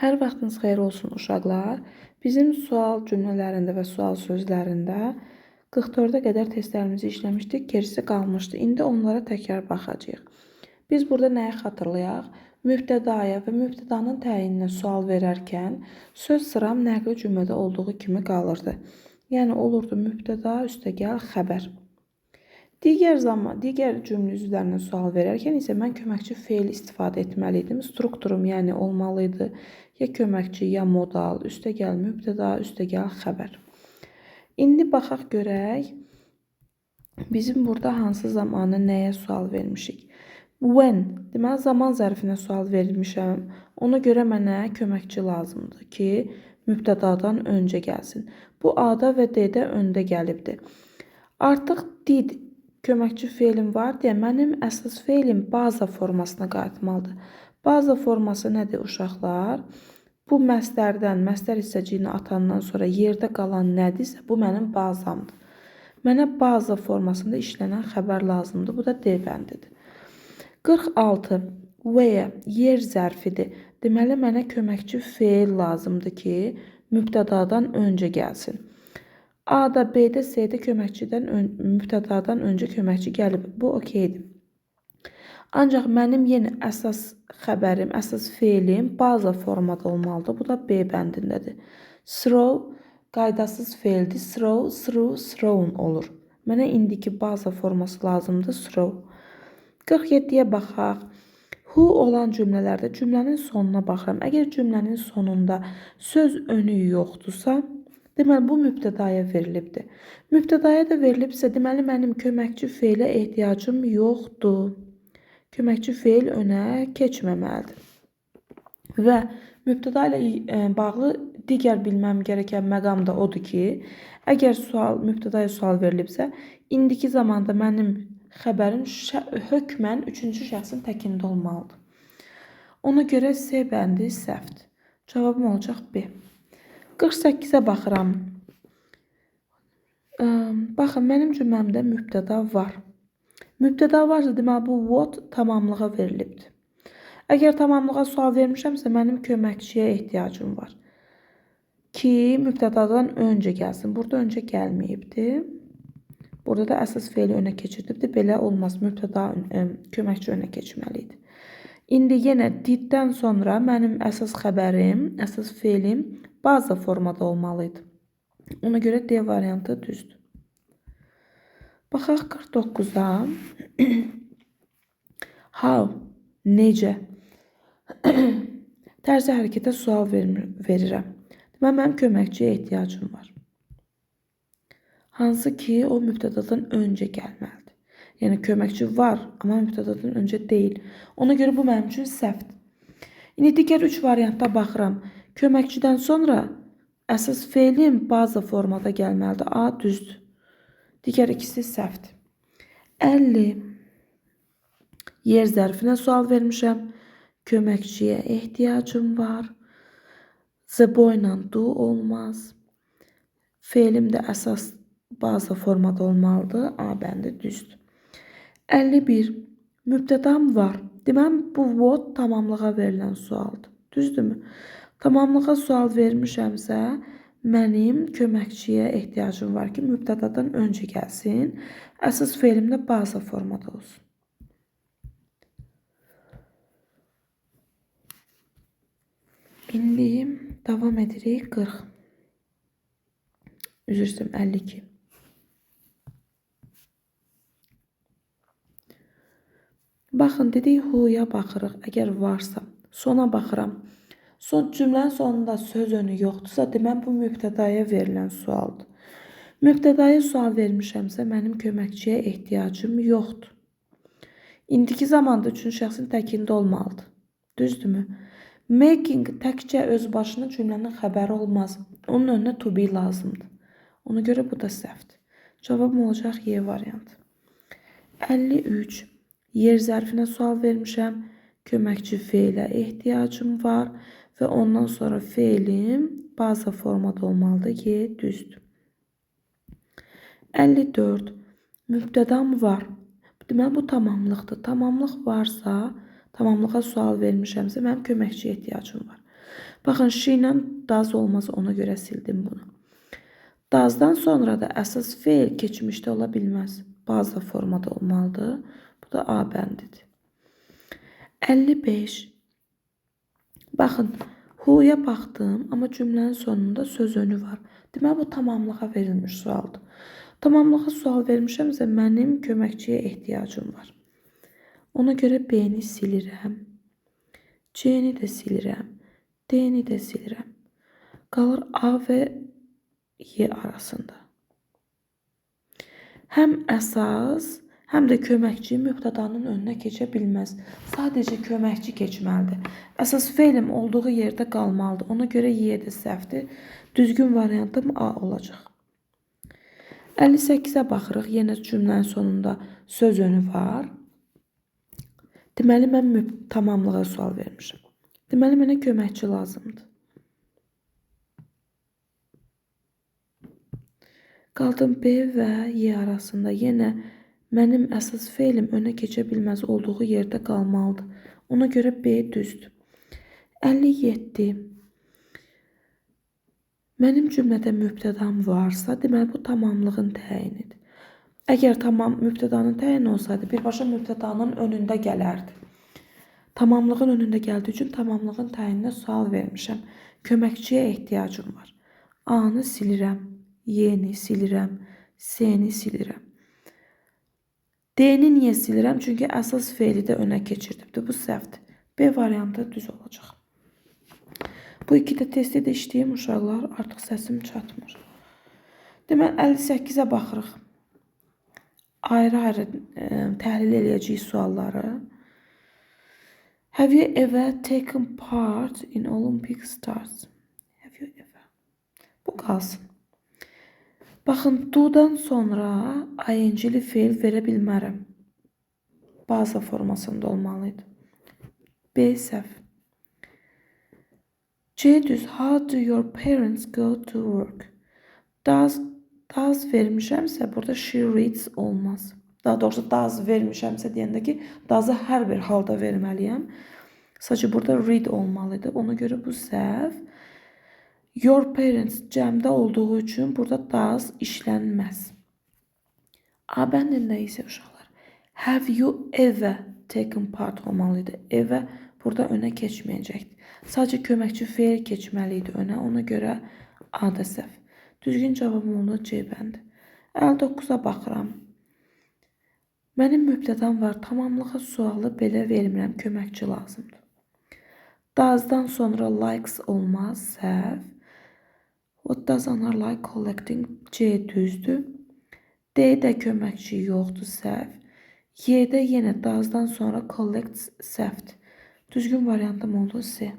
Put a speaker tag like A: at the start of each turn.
A: Hər vaxtınız xeyir olsun uşaqlar. Bizim sual cümlələrində və sual sözlərində 44-ə qədər testlərimizi işləmişdik, gerisi qalmışdı. İndi onlara təkrar baxacağıq. Biz burada nəyi xatırlayaq? Mübtədaya və mübtədanın təyininə sual verərkən söz sıram nəqli cümlədə olduğu kimi qalırdı. Yəni olurdu mübtəda üstəgəl xəbər. Digər cümlə üzvlərinə sual verərkən isə mən köməkçi feil istifadə etməliydim. Strukturum yəni olmalıydı. Ya köməkçi, ya modal, üstəgəl mübtəda, üstəgəl xəbər. İndi baxaq görək, bizim burada hansı zamanı nəyə sual vermişik? When, deməli zaman zərfinə sual vermişəm. Ona görə mənə köməkçi lazımdır ki, mübtədadan öncə gəlsin. Bu A-da və D-də öndə gəlibdir. Artıq did köməkçi feilim var deyə mənim əsas feilim baza formasına qayıtmalıdır. Baza forması nədir uşaqlar? Bu məstərdən, məstər hissəciyini atandan sonra yerdə qalan nədirsə, bu mənim bazamdır. Mənə baza formasında işlənən xəbər lazımdır. Bu da D bəndidir. 46. Where, yer zərfidir. Deməli, mənə köməkçi feil lazımdır ki, mübtədadan öncə gəlsin. A-da, B-də, C-də mübtədadan öncə köməkçi gəlib. Bu okeydir. Ancaq mənim yenə əsas xəbərim, əsas feilim baza formada olmalıdır. Bu da B bəndindədir. Throw qaydasız feildir. Throw, through, thrown olur. Mənə indiki baza forması lazımdır. Throw. 47-yə baxaq. Who olan cümlələrdə cümlənin sonuna baxıram. Əgər cümlənin sonunda söz önü yoxdursa, deməli, bu mübtədaya verilibdir. Mübtədaya da verilibsə, deməli, mənim köməkçi feilə ehtiyacım yoxdur. Köməkçi feil önə keçməməlidir. Və mübtəda ilə bağlı digər bilməm gerəkən məqam da odur ki, əgər mübtədaya sual verilibsə, indiki zamanda mənim xəbərim hökmən 3-cü şəxsin təkində olmalıdır. Ona görə C bəndi səhvdir. Cavabım olacaq B. 48-ə baxıram. Baxın, mənim cümləmdə mübtəda var. Mübtəda varsa, deməli, bu what tamamlığa verilibdir. Əgər tamamlığa sual vermişəmsə, mənim köməkçiyə ehtiyacım var. Ki, mübtədadan öncə gəlsin. Burada öncə gəlməyibdir. Burada da əsas feili önə keçirdibdir. Belə olmaz. Mübtəda köməkçi önə keçməliydi. İndi yenə diddən sonra mənim əsas xəbərim, əsas feilim baza formada olmalıydı. Ona görə D variantı düzdür. Baxaq 49-a. How, necə? Tərzi hərəkətə sual verirəm. Deməli, mənim köməkçiyə ehtiyacım var. Hansı ki, o mübtədadan öncə gəlməlidir. Yəni, köməkçi var, amma mübtədadan öncə deyil. Ona görə bu mənim üçün səhvdir. İndi digər 3 variantda baxıram. Köməkçidən sonra əsas feilim baza formada gəlməlidir. A, düzdür. Digər ikisi səhvdir. 50. Yer zərfinə sual vermişəm. Köməkçiyə ehtiyacım var. The boy ilə do olmaz. Feilim də əsas baza formada olmalıdır. A bəndi düzdür. 51. Mübtədam var. Deməli, bu what tamamlığa verilən sualdır. Düzdürmü? Tamamlığa sual vermişəmsə, mənim köməkçiyə ehtiyacım var ki, mübtədadan öncə gəlsin. Əsas feilim də baza formada olsun. İndi davam edirik 40. Üzr istəyirəm, 52. Baxın, dedik who'ya baxırıq, əgər varsa. Sona baxıram. Cümlənin sonunda söz önü yoxdursa, deməm bu mübtədaya verilən sualdır. Mübtədaya sual vermişəmsə, mənim köməkçiyə ehtiyacım yoxdur. İndiki zamanda 3-cü şəxsin təkində olmalıdır. Düzdürmü? Making təkcə öz başına cümlənin xəbəri olmaz. Onun önünə to be lazımdır. Ona görə bu da səhvdir. Cavabım olacaq Y variantı. 53. Yer zərfinə sual vermişəm. Köməkçi feilə ehtiyacım var. Və ondan sonra feilim baza formada olmalıdır ki, düzdür. 54. Mübtədam var. Deməli, bu tamamlıqdır. Tamamlıq varsa, tamamlığa sual vermişəmsə, mənim köməkçiyə ehtiyacım var. Baxın, she ilə does olmaz, ona görə sildim bunu. Does'dan sonra da əsas feil keçmişdə ola bilməz. Bazda formada olmalıdır. Bu da A bəndidir. 55. Baxın, who'ya baxdım, amma cümlənin sonunda söz önü var. Deməli, bu tamamlığa verilmiş sualdır. Tamamlığa sual vermişəmsə, mənim köməkçiyə ehtiyacım var. Ona görə B-ni silirəm. C-ni də silirəm. D-ni də silirəm. Qalır A və Y arasında. Həm əsas, həm də köməkçi mübtədanın önünə keçə bilməz. Sadəcə köməkçi keçməlidir. Əsas feilim olduğu yerdə qalmalıdır. Ona görə Y də səhvdir. Düzgün variantım A olacaq. 58-ə baxırıq. Yenə cümlənin sonunda söz önü var. Deməli, mən tamamlığa sual vermişəm. Deməli, mənə köməkçi lazımdır. Qaldım B və Y arasında. Yenə mənim əsas feilim önə keçə bilməz, olduğu yerdə qalmalıdır. Ona görə B düzdür. 57. Mənim cümlədə mübtədam varsa, deməli bu tamamlığın təyinidir. Əgər mübtədanın təyini olsaydı, birbaşa mübtədanın önündə gələrdi. Tamamlığın önündə gəldiyi üçün tamamlığın təyininə sual vermişəm. Köməkçiyə ehtiyacım var. A-nı silirəm. Y-ni silirəm. C-ni silirəm. D-ni niyə silirəm? Çünki əsas feili də önə keçirdibdir. Bu səhvdir. B variantı düz olacaq. Bu iki də testi də işləyim uşaqlar. Artıq səsim çatmır. Deməli, 58-ə baxırıq. Ayrı-ayrı təhlil eləyəcəyik sualları. Have you ever taken part in Olympic Stars? Have you ever? Bu qalsın. Baxın, do-dan sonra ing-li feil verə bilmərəm. Baza formasında olmalıydı. B səhv. C düz. How do your parents go to work? Does vermişəmsə, burada she reads olmaz. Daha doğrusu does vermişəmsə deyəndə ki, does'ı hər bir halda verməliyəm. Sadəcə burada read olmalıydı. Ona görə bu səhv. Your parents cəmdə olduğu üçün burada does işlənməz. A bəndində isə uşaqlar, have you ever taken part olmalıydı. Ever burada önə keçməyəcəkdir. Sadəcə köməkçi feil keçməliydi önə. Ona görə A da səhv. Düzgün cavabım oldu C bəndi. 59-a baxıram. Mənim mübtədam var. Tamamlığa sualı belə vermirəm. Köməkçi lazımdır. Does'dan sonra likes olmaz. Səhv. What does Anar like collecting? C düzdür. D-də köməkçi yoxdur. Səhv. Y-də yenə does'dan sonra collects səhvdir. Düzgün variantım oldu C.